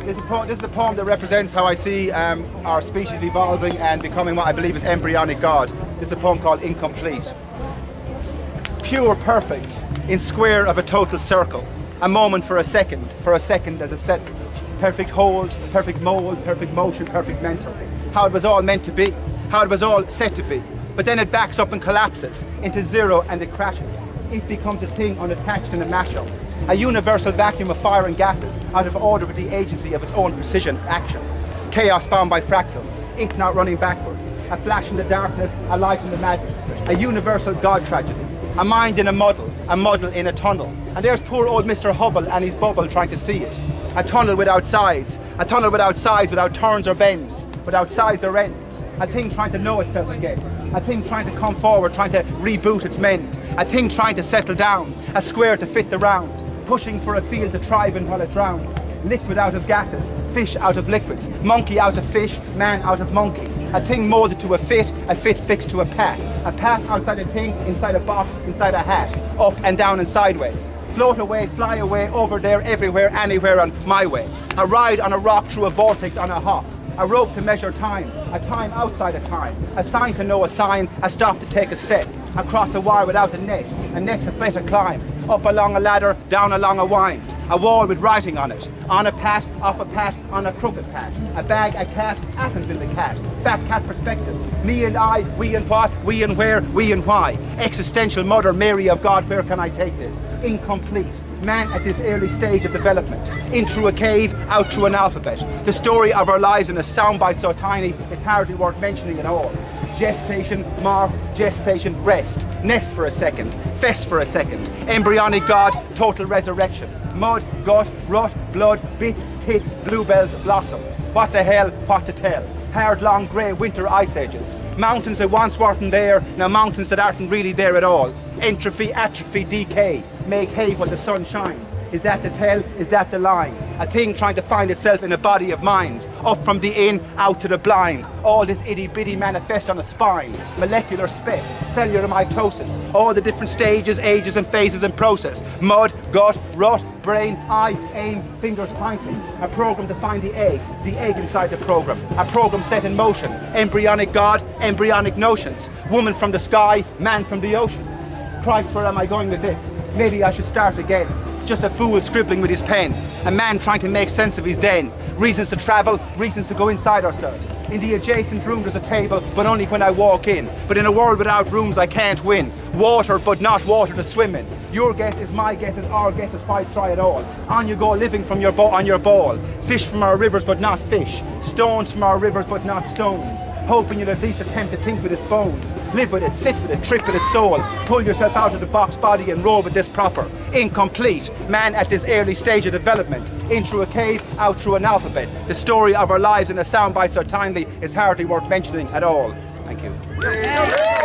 This is a poem that represents how I see our species evolving and becoming what I believe is embryonic God. This is a poem called Incomplete. Pure perfect, in square of a total circle. A moment for a second as a second. Perfect hold, perfect mold, perfect motion, perfect mental. How it was all meant to be, how it was all set to be. But then it backs up and collapses into zero and it crashes. It becomes a thing unattached in a mashup. A universal vacuum of fire and gases, out of order with the agency of its own precision action. Chaos bound by fractals, it not running backwards. A flash in the darkness, a light in the madness. A universal God tragedy. A mind in a muddle in a tunnel. And there's poor old Mr. Hubble and his bubble trying to see it. A tunnel without sides, without turns or bends, without sides or ends. A thing trying to know itself again. A thing trying to come forward, trying to reboot its mend. A thing trying to settle down, a square to fit the round. Pushing for a field to thrive in while it drowns. Liquid out of gases, fish out of liquids, monkey out of fish, man out of monkey. A thing molded to a fit fixed to a path outside a thing, inside a box, inside a hat, up and down and sideways. Float away, fly away, over there, everywhere, anywhere on my way. A ride on a rock through a vortex on a hop. A rope to measure time, a time outside of time. A sign to know a sign, a stop to take a step. Across a wire without a net to fit a climb. Up along a ladder, down along a wind. A wall with writing on it. On a pat, off a pat, on a crooked pat. A bag, a cat, atoms in the cat. Fat cat perspectives. Me and I, we and what, we and where, we and why. Existential Mother Mary of God, where can I take this? Incomplete. Man at this early stage of development. In through a cave, out through an alphabet. The story of our lives in a soundbite so tiny, it's hardly worth mentioning at all. Gestation, morph, gestation, rest. Nest for a second, fest for a second. Embryonic God, total resurrection. Mud, gut, rut, blood, bits, tits, bluebells, blossom. What the hell, what to tell? Hard, long, grey winter ice ages. Mountains that once weren't there, now mountains that aren't really there at all. Entropy, atrophy, decay. Make hay when the sun shines. Is that the tell? Is that the line? A thing trying to find itself in a body of minds. Up from the in, out to the blind. All this itty-bitty manifests on a spine. Molecular spec, cellular mitosis. All the different stages, ages and phases and process. Mud, gut, rut, brain, eye, aim, fingers pointing. A program to find the egg inside the program. A program set in motion. Embryonic God, embryonic notions. Woman from the sky, man from the oceans. Christ, where am I going with this? Maybe I should start again. Just a fool scribbling with his pen. A man trying to make sense of his den. Reasons to travel, reasons to go inside ourselves. In the adjacent room there's a table, but only when I walk in. But in a world without rooms I can't win. Water, but not water to swim in. Your guess is my guess is our guess is why try it all. On you go, living from your on your ball. Fish from our rivers, but not fish. Stones from our rivers, but not stones. Hoping you'll at least attempt to think with its bones. Live with it, sit with it, trip with its soul. Pull yourself out of the box body and roll with this proper. Incomplete. Man at this early stage of development. In through a cave, out through an alphabet. The story of our lives in a soundbite so timely is hardly worth mentioning at all. Thank you.